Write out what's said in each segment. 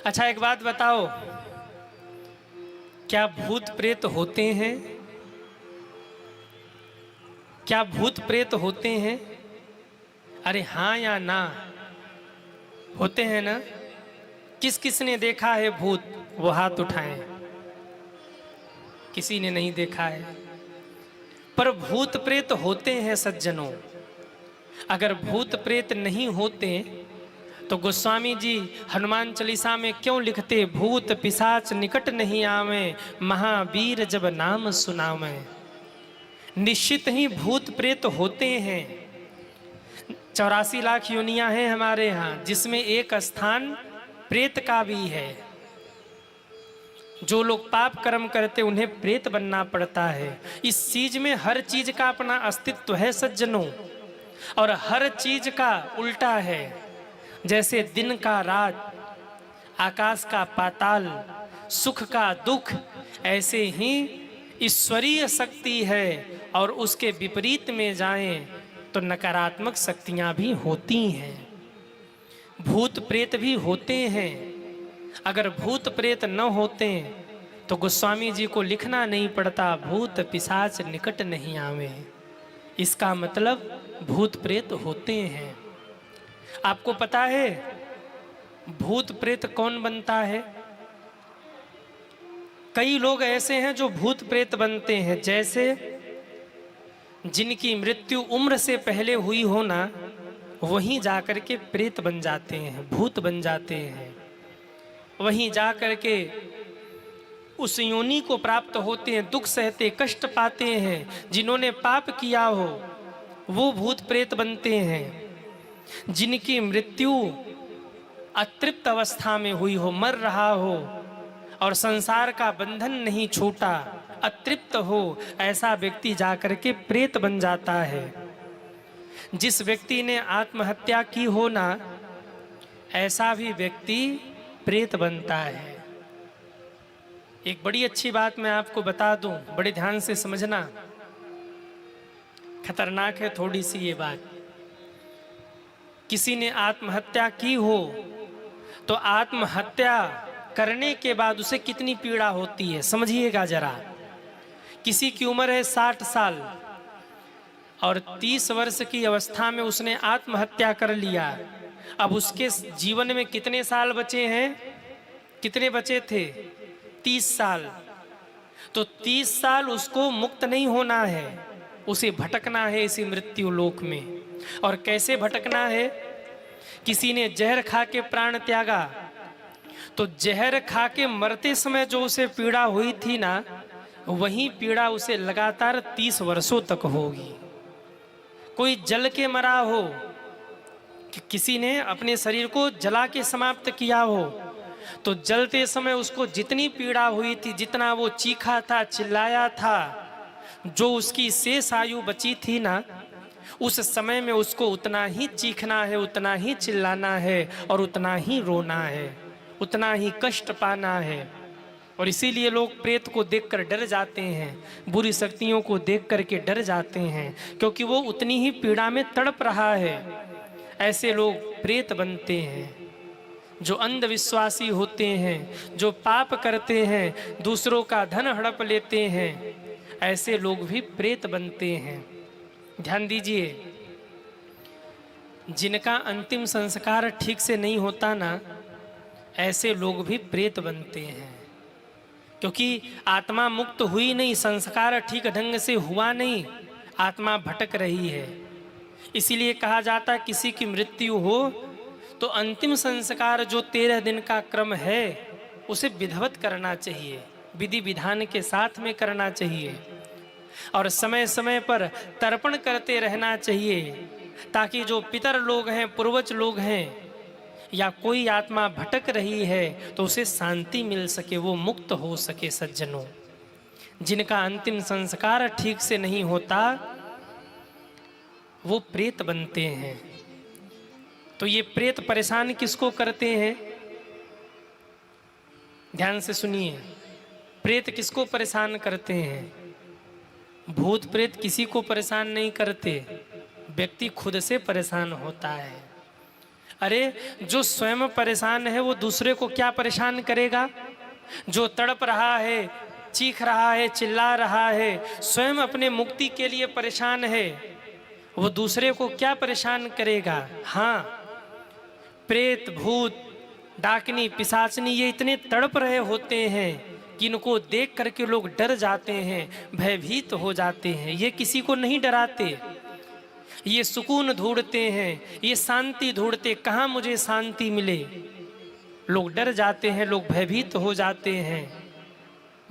अच्छा एक बात बताओ, क्या भूत प्रेत होते हैं? क्या भूत प्रेत होते हैं? अरे हाँ या ना? होते हैं ना? किस किस ने देखा है भूत? वो हाथ उठाएं। किसी ने नहीं देखा है, पर भूत प्रेत होते हैं सज्जनों। अगर भूत प्रेत नहीं होते तो गोस्वामी जी हनुमान चालीसा में क्यों लिखते, भूत पिशाच निकट नहीं आवे, महावीर जब नाम सुनावे। निश्चित ही भूत प्रेत होते हैं। 84 लाख योनियां हैं हमारे यहाँ, जिसमें एक स्थान प्रेत का भी है। जो लोग पाप कर्म करते उन्हें प्रेत बनना पड़ता है। इस चीज में हर चीज का अपना अस्तित्व है सज्जनों, और हर चीज का उल्टा है। जैसे दिन का रात, आकाश का पाताल, सुख का दुख, ऐसे ही ईश्वरीय शक्ति है और उसके विपरीत में जाएं तो नकारात्मक शक्तियां भी होती हैं। भूत प्रेत भी होते हैं। अगर भूत प्रेत न होते तो गोस्वामी जी को लिखना नहीं पड़ता, भूत पिशाच निकट नहीं आवे। इसका मतलब भूत प्रेत होते हैं। आपको पता है भूत प्रेत कौन बनता है? कई लोग ऐसे हैं जो भूत प्रेत बनते हैं, जैसे जिनकी मृत्यु उम्र से पहले हुई हो ना, वहीं जाकर के प्रेत बन जाते हैं, भूत बन जाते हैं। वहीं जाकर के उस योनि को प्राप्त होते हैं, दुख सहते, कष्ट पाते हैं। जिन्होंने पाप किया हो वो भूत प्रेत बनते हैं। जिनकी मृत्यु अतृप्त अवस्था में हुई हो, मर रहा हो और संसार का बंधन नहीं छूटा, अतृप्त हो, ऐसा व्यक्ति जाकर के प्रेत बन जाता है। जिस व्यक्ति ने आत्महत्या की हो ना, ऐसा भी व्यक्ति प्रेत बनता है। एक बड़ी अच्छी बात मैं आपको बता दूं, बड़े ध्यान से समझना, खतरनाक है थोड़ी सी ये बात। किसी ने आत्महत्या की हो तो आत्महत्या करने के बाद उसे कितनी पीड़ा होती है, समझिएगा जरा। किसी की उम्र है 60 साल और 30 वर्ष की अवस्था में उसने आत्महत्या कर लिया। अब उसके जीवन में कितने साल बचे हैं? कितने बचे थे? 30 साल। तो 30 साल उसको मुक्त नहीं होना है, उसे भटकना है इसी मृत्यु लोक में। और कैसे भटकना है? किसी ने जहर खा के प्राण त्यागा, तो जहर खा के मरते समय जो उसे पीड़ा हुई थी ना, वही पीड़ा उसे लगातार 30 वर्षों तक होगी। कोई जल के मरा हो, कि किसी ने अपने शरीर को जला के समाप्त किया हो, तो जलते समय उसको जितनी पीड़ा हुई थी, जितना वो चीखा था, चिल्लाया था, जो उसकी शेष आयु बची थी ना, उस समय में उसको उतना ही चीखना है, उतना ही चिल्लाना है और उतना ही रोना है, उतना ही कष्ट पाना है। और इसीलिए लोग प्रेत को देखकर डर जाते हैं, बुरी शक्तियों को देख करके डर जाते हैं, क्योंकि वो उतनी ही पीड़ा में तड़प रहा है। ऐसे लोग प्रेत बनते हैं। जो अंधविश्वासी होते हैं, जो पाप करते हैं, दूसरों का धन हड़प लेते हैं, ऐसे लोग भी प्रेत बनते हैं। ध्यान दीजिए, जिनका अंतिम संस्कार ठीक से नहीं होता ना, ऐसे लोग भी प्रेत बनते हैं। क्योंकि आत्मा मुक्त हुई नहीं, संस्कार ठीक ढंग से हुआ नहीं, आत्मा भटक रही है। इसीलिए कहा जाता, किसी की मृत्यु हो तो अंतिम संस्कार जो 13 दिन का क्रम है उसे विधिवत करना चाहिए, विधि विधान के साथ में करना चाहिए, और समय समय पर तर्पण करते रहना चाहिए, ताकि जो पितर लोग हैं, पूर्वज लोग हैं, या कोई आत्मा भटक रही है तो उसे शांति मिल सके, वो मुक्त हो सके। सज्जनों, जिनका अंतिम संस्कार ठीक से नहीं होता वो प्रेत बनते हैं। तो ये प्रेत परेशान किसको करते हैं? ध्यान से सुनिए, प्रेत किसको परेशान करते हैं? भूत प्रेत किसी को परेशान नहीं करते, व्यक्ति खुद से परेशान होता है। अरे जो स्वयं परेशान है वो दूसरे को क्या परेशान करेगा? जो तड़प रहा है, चीख रहा है, चिल्ला रहा है, स्वयं अपने मुक्ति के लिए परेशान है, वो दूसरे को क्या परेशान करेगा? हाँ, प्रेत, भूत, डाकनी, पिशाचनी ये इतने तड़प रहे होते हैं कि इनको देख करके लोग डर जाते हैं, भयभीत हो जाते हैं। ये किसी को नहीं डराते, ये सुकून ढूंढते हैं, ये शांति ढूंढते, कहाँ मुझे शांति मिले। लोग डर जाते हैं, लोग भयभीत हो जाते हैं।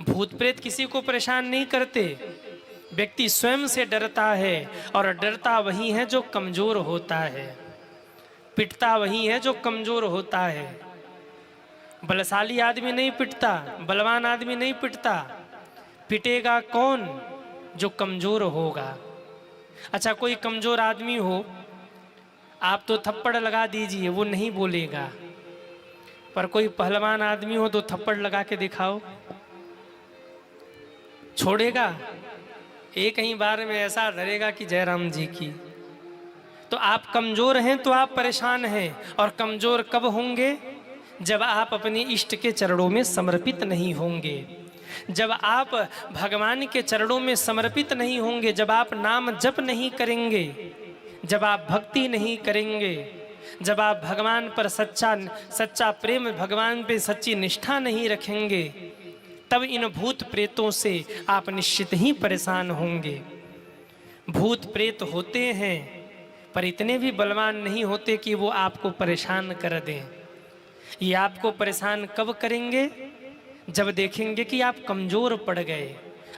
भूत प्रेत किसी को परेशान नहीं करते, व्यक्ति स्वयं से डरता है, और डरता वही है जो कमजोर होता है, पिटता वही है जो कमजोर होता है। बलशाली आदमी नहीं पिटता, बलवान आदमी नहीं पिटता, पिटेगा कौन? जो कमजोर होगा। अच्छा, कोई कमजोर आदमी हो, आप तो थप्पड़ लगा दीजिए, वो नहीं बोलेगा, पर कोई पहलवान आदमी हो तो थप्पड़ लगा के दिखाओ, छोड़ेगा? एक ही बार में ऐसा धरेगा कि जयराम जी की। तो आप कमजोर हैं तो आप परेशान हैं, और कमजोर कब होंगे? जब आप अपने इष्ट के चरणों में समर्पित नहीं होंगे, जब आप भगवान के चरणों में समर्पित नहीं होंगे, जब आप नाम जप नहीं करेंगे, जब आप भक्ति नहीं करेंगे, जब आप भगवान पर सच्चा प्रेम, भगवान पे सच्ची निष्ठा नहीं रखेंगे, तब इन भूत प्रेतों से आप निश्चित ही परेशान होंगे। भूत प्रेत होते हैं, पर इतने भी बलवान नहीं होते कि वो आपको परेशान कर दें। ये आपको परेशान कब करेंगे? जब देखेंगे कि आप कमजोर पड़ गए,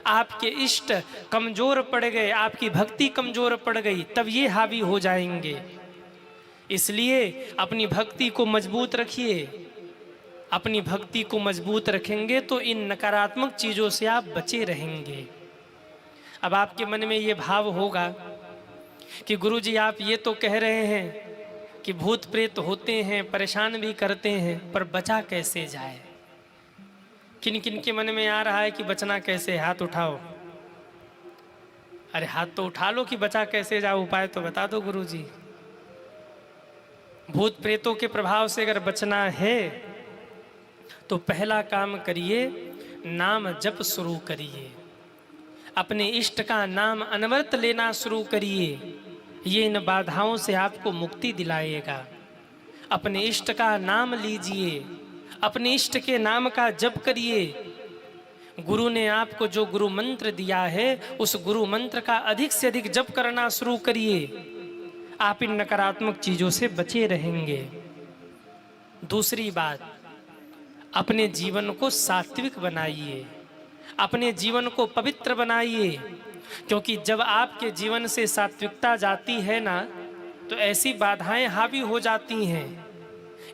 आपके इष्ट कमजोर पड़ गए, आपकी भक्ति कमजोर पड़ गई, तब ये हावी हो जाएंगे। इसलिए अपनी भक्ति को मजबूत रखिए। अपनी भक्ति को मजबूत रखेंगे तो इन नकारात्मक चीज़ों से आप बचे रहेंगे। अब आपके मन में ये भाव होगा कि गुरुजी आप ये तो कह रहे हैं कि भूत प्रेत होते हैं, परेशान भी करते हैं, पर बचा कैसे जाए? किन किन के मन में आ रहा है कि बचना कैसे? हाथ उठाओ। अरे हाथ तो उठा लो कि बचा कैसे जाओ, उपाय तो बता दो गुरुजी। भूत प्रेतों के प्रभाव से अगर बचना है तो पहला काम करिए, नाम जप शुरू करिए, अपने इष्ट का नाम अनवरत लेना शुरू करिए। ये इन बाधाओं से आपको मुक्ति दिलाएगा। अपने इष्ट का नाम लीजिए, अपने इष्ट के नाम का जप करिए। गुरु ने आपको जो गुरु मंत्र दिया है, उस गुरु मंत्र का अधिक से अधिक जप करना शुरू करिए। आप इन नकारात्मक चीज़ों से बचे रहेंगे। दूसरी बात, अपने जीवन को सात्विक बनाइए, अपने जीवन को पवित्र बनाइए, क्योंकि जब आपके जीवन से सात्विकता जाती है ना, तो ऐसी बाधाएं हावी हो जाती हैं।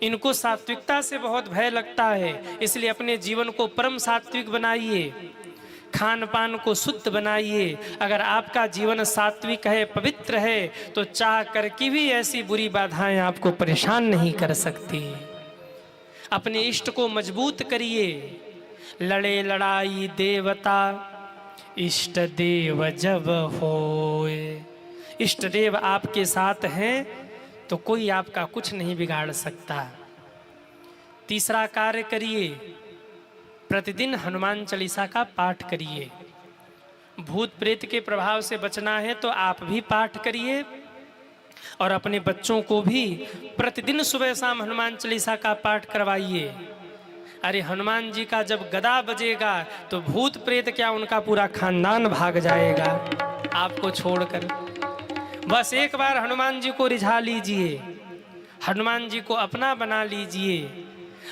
इनको सात्विकता से बहुत भय लगता है, इसलिए अपने जीवन को परम सात्विक बनाइए, खान पान को शुद्ध बनाइए। अगर आपका जीवन सात्विक है, पवित्र है, तो चाह करके भी ऐसी बुरी बाधाएं आपको परेशान नहीं कर सकती। अपने इष्ट को मजबूत करिए। लड़े लड़ाई देवता, इष्ट देव जब होए। इष्ट देव आपके साथ हैं तो कोई आपका कुछ नहीं बिगाड़ सकता। तीसरा कार्य करिए, प्रतिदिन हनुमान चालीसा का पाठ करिए। भूत प्रेत के प्रभाव से बचना है तो आप भी पाठ करिए, और अपने बच्चों को भी प्रतिदिन सुबह शाम हनुमान चालीसा का पाठ करवाइए। अरे हनुमान जी का जब गदा बजेगा तो भूत प्रेत क्या, उनका पूरा खानदान भाग जाएगा आपको छोड़कर। बस एक बार हनुमान जी को रिझा लीजिए, हनुमान जी को अपना बना लीजिए।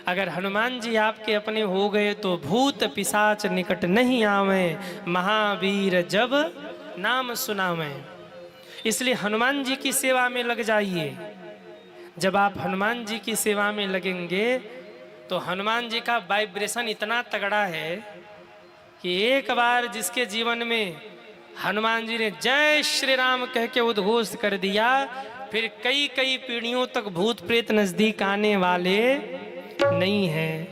अगर हनुमान जी आपके अपने हो गए तो भूत पिशाच निकट नहीं आवे, महावीर जब नाम सुनावे। इसलिए हनुमान जी की सेवा में लग जाइए। जब आप हनुमान जी की सेवा में लगेंगे तो हनुमान जी का वाइब्रेशन इतना तगड़ा है कि एक बार जिसके जीवन में हनुमान जी ने जय श्री राम कह के उद्घोष कर दिया, फिर कई कई पीढ़ियों तक भूत प्रेत नजदीक आने वाले नहीं हैं।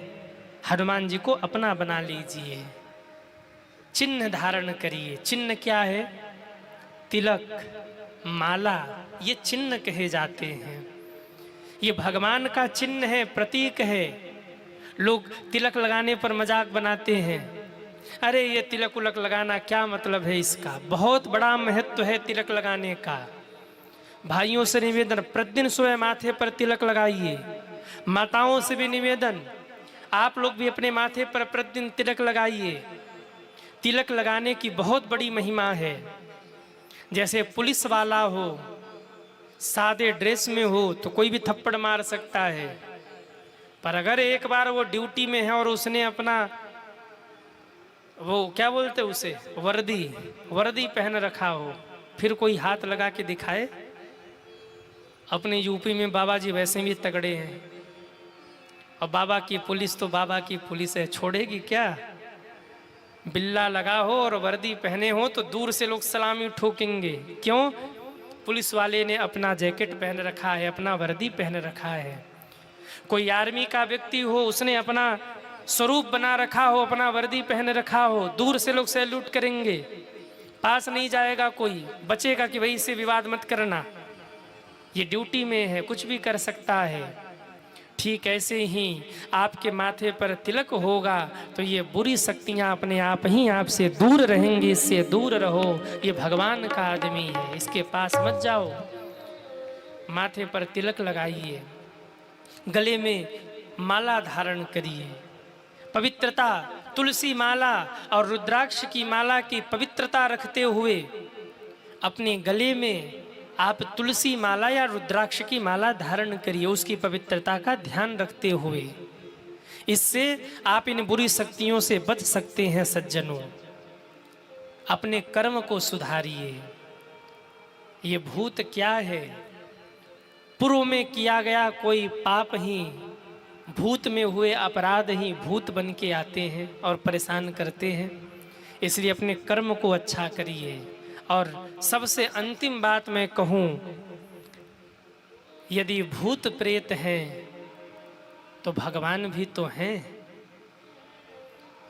हनुमान जी को अपना बना लीजिए, चिन्ह धारण करिए। चिन्ह क्या है? तिलक, माला, ये चिन्ह कहे जाते हैं। ये भगवान का चिन्ह है, प्रतीक है। लोग तिलक लगाने पर मजाक बनाते हैं, अरे ये तिलक उलक लगाना क्या मतलब है इसका। बहुत बड़ा महत्व है तिलक लगाने का। भाइयों से निवेदन, प्रतिदिन सुबह माथे पर तिलक लगाइए। माताओं से भी निवेदन, आप लोग भी अपने माथे पर प्रतिदिन तिलक लगाइए। तिलक लगाने की बहुत बड़ी महिमा है। जैसे पुलिस वाला हो, सादे ड्रेस में हो तो कोई भी थप्पड़ मार सकता है, पर अगर एक बार वो ड्यूटी में है और उसने अपना वो क्या बोलते उसे, वर्दी पहन रखा हो, फिर कोई हाथ लगा के दिखाए। अपने यूपी में बाबा जी वैसे भी तगड़े हैं, और बाबा की पुलिस तो बाबा की पुलिस है, छोड़ेगी क्या। बिल्ला लगा हो और वर्दी पहने हो तो दूर से लोग सलामी ठोकेंगे। क्यों? पुलिस वाले ने अपना जैकेट पहन रखा है, अपना वर्दी पहन रखा है। कोई आर्मी का व्यक्ति हो, उसने अपना स्वरूप बना रखा हो, अपना वर्दी पहन रखा हो, दूर से लोग सैल्यूट करेंगे। पास नहीं जाएगा कोई, बचेगा कि भाई इससे विवाद मत करना, ये ड्यूटी में है, कुछ भी कर सकता है। ठीक ऐसे ही आपके माथे पर तिलक होगा तो ये बुरी शक्तियां अपने आप ही आपसे दूर रहेंगी। इससे दूर रहो, ये भगवान का आदमी है, इसके पास मत जाओ। माथे पर तिलक लगाइए, गले में माला धारण करिए। पवित्रता, तुलसी माला और रुद्राक्ष की माला की पवित्रता रखते हुए अपने गले में आप तुलसी माला या रुद्राक्ष की माला धारण करिए, उसकी पवित्रता का ध्यान रखते हुए। इससे आप इन बुरी शक्तियों से बच सकते हैं। सज्जनों, अपने कर्म को सुधारिए। ये भूत क्या है? पूर्व में किया गया कोई पाप ही, भूत में हुए अपराध ही भूत बन के आते हैं और परेशान करते हैं। इसलिए अपने कर्म को अच्छा करिए। और सबसे अंतिम बात मैं कहूं, यदि भूत प्रेत हैं तो भगवान भी तो हैं।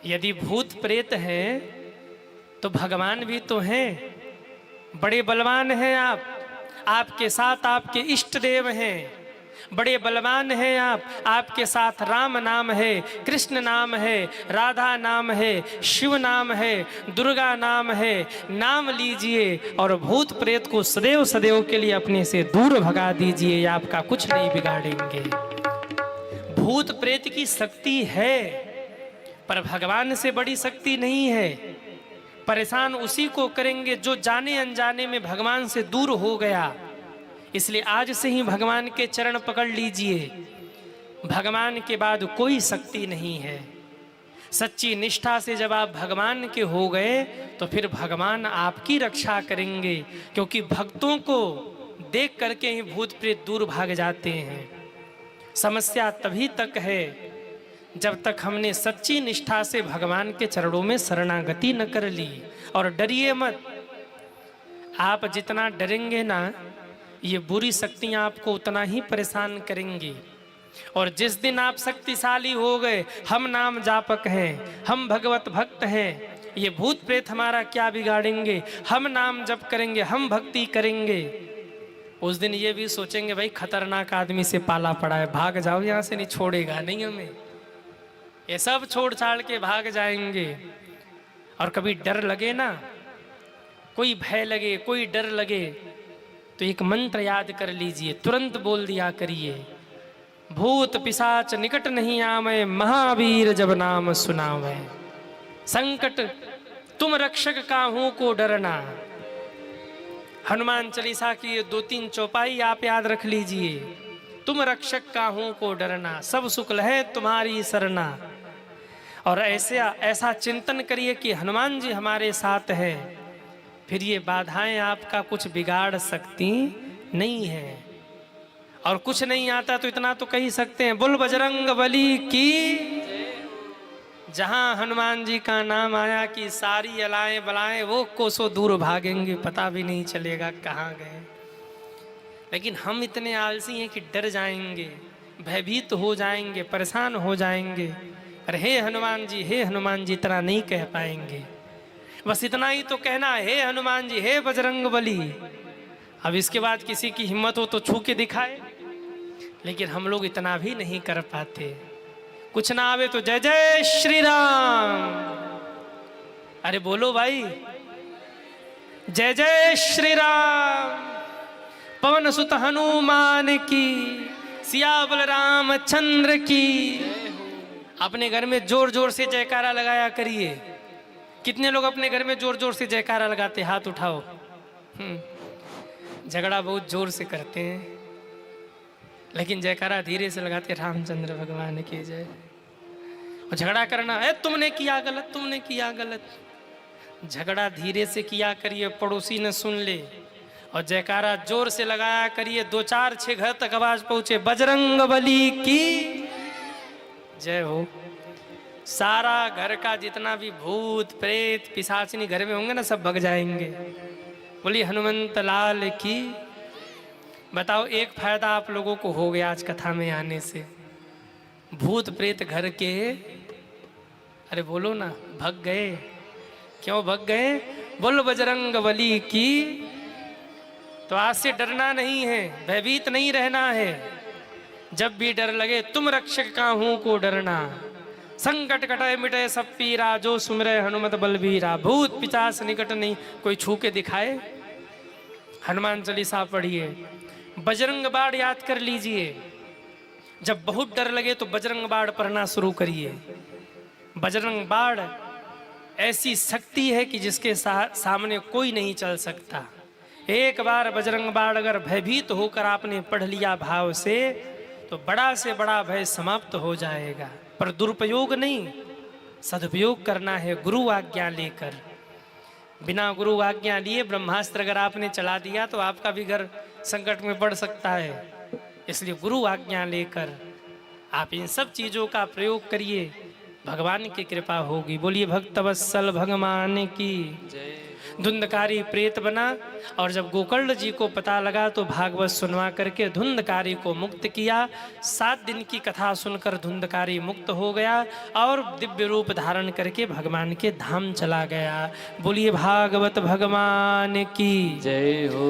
यदि भूत प्रेत हैं तो भगवान भी तो हैं। बड़े बलवान हैं आप, आपके साथ आपके इष्ट देव हैं। बड़े बलवान हैं आप, आपके साथ राम नाम है, कृष्ण नाम है, राधा नाम है, शिव नाम है, दुर्गा नाम है। नाम लीजिए और भूत प्रेत को सदैव सदैव के लिए अपने से दूर भगा दीजिए, आपका कुछ नहीं बिगाड़ेंगे। भूत प्रेत की शक्ति है, पर भगवान से बड़ी शक्ति नहीं है। परेशान उसी को करेंगे जो जाने अनजाने में भगवान से दूर हो गया। इसलिए आज से ही भगवान के चरण पकड़ लीजिए। भगवान के बाद कोई शक्ति नहीं है। सच्ची निष्ठा से जब आप भगवान के हो गए तो फिर भगवान आपकी रक्षा करेंगे, क्योंकि भक्तों को देख करके ही भूत प्रेत दूर भाग जाते हैं। समस्या तभी तक है जब तक हमने सच्ची निष्ठा से भगवान के चरणों में शरणागति न कर ली। और डरिए मत, आप जितना डरेंगे ना, ये बुरी शक्तियां आपको उतना ही परेशान करेंगी। और जिस दिन आप शक्तिशाली हो गए, हम नाम जापक हैं, हम भगवत भक्त हैं, ये भूत प्रेत हमारा क्या बिगाड़ेंगे। हम नाम जप करेंगे, हम भक्ति करेंगे, उस दिन ये भी सोचेंगे भाई खतरनाक आदमी से पाला पड़ा है, भाग जाओ यहाँ से, नहीं छोड़ेगा नहीं हमें। ये सब छोड़ छाड़ के भाग जाएंगे। और कभी डर लगे ना, कोई भय लगे, कोई डर लगे, तो एक मंत्र याद कर लीजिए, तुरंत बोल दिया करिए, भूत पिशाच निकट नहीं आवे, महावीर जब नाम सुनावे। संकट तुम रक्षक काहू को डरना। हनुमान चालीसा की ये 2-3 चौपाई आप याद रख लीजिए। तुम रक्षक काहू को डरना, सब सुख है तुम्हारी सरना। और ऐसा चिंतन करिए कि हनुमान जी हमारे साथ हैं, फिर ये बाधाएं आपका कुछ बिगाड़ सकती नहीं है। और कुछ नहीं आता तो इतना तो कह ही सकते हैं, बोल बजरंग बली की। जहां हनुमान जी का नाम आया कि सारी अलाएं बलाएं वो कोसों दूर भागेंगे, पता भी नहीं चलेगा कहाँ गए। लेकिन हम इतने आलसी हैं कि डर जाएंगे, भयभीत हो जाएंगे, परेशान हो जाएंगे। अरे हे हनुमान जी, हे हनुमान जी, इतना नहीं कह पाएंगे। बस इतना ही तो कहना, हे हनुमान जी, हे बजरंग बली। अब इसके बाद किसी की हिम्मत हो तो छू के दिखाए लेकिन हम लोग इतना भी नहीं कर पाते। कुछ ना आवे तो जय जय श्री राम। अरे बोलो भाई, जय जय श्री राम। पवन सुत हनुमान की, सियावल रामचंद्र की। अपने घर में जोर जोर से जयकारा लगाया करिए। कितने लोग अपने घर में जोर जोर से जयकारा लगाते? हाथ उठाओ। झगड़ा बहुत जोर से करते हैं, लेकिन जयकारा धीरे से लगाते, रामचंद्र भगवान की जय। और झगड़ा करना है, तुमने किया गलत, तुमने किया गलत। झगड़ा धीरे से किया करिए, पड़ोसी न सुन ले। और जयकारा जोर से लगाया करिए, 2 4 6 घर तक आवाज पहुंचे, बजरंग बली की जय हो। सारा घर का जितना भी भूत प्रेत पिशाचिनी घर में होंगे ना, सब भग जाएंगे। बोली हनुमंत लाल की। बताओ, एक फायदा आप लोगों को हो गया आज कथा में आने से। भूत प्रेत घर के, अरे बोलो ना, भग गए। क्यों भग गए? बोलो बजरंग बली की। तो आज से डरना नहीं है, भयभीत नहीं रहना है। जब भी डर लगे, तुम रक्षक का हूं को डरना। संकट कटे मिटे सब पीरा, जो सुमरे हनुमत बलबीरा। भूत पिशाच निकट नहीं, कोई छू के दिखाए। हनुमान चालीसा पढ़िए, बजरंग बाण याद कर लीजिए। जब बहुत डर लगे तो बजरंग बाण पढ़ना शुरू करिए। बजरंग बाण ऐसी शक्ति है कि जिसके सामने कोई नहीं चल सकता। एक बार बजरंग बाण अगर भयभीत होकर आपने पढ़ लिया भाव से, तो बड़ा से बड़ा भय समाप्त हो जाएगा। पर दुरुपयोग नहीं, सदुपयोग करना है गुरु आज्ञा लेकर। बिना गुरु आज्ञा लिए ब्रह्मास्त्र अगर आपने चला दिया तो आपका भी घर संकट में पड़ सकता है। इसलिए गुरु आज्ञा लेकर आप इन सब चीजों का प्रयोग करिए, भगवान की कृपा होगी। बोलिए भक्तवत्सल भगवान की। धुंधकारी प्रेत बना, और जब गोकर्ण जी को पता लगा तो भागवत सुनवा करके धुंधकारी को मुक्त किया। 7 दिन की कथा सुनकर धुंधकारी मुक्त हो गया और दिव्य रूप धारण करके भगवान के धाम चला गया। बोलिए भागवत भगवान की जय हो।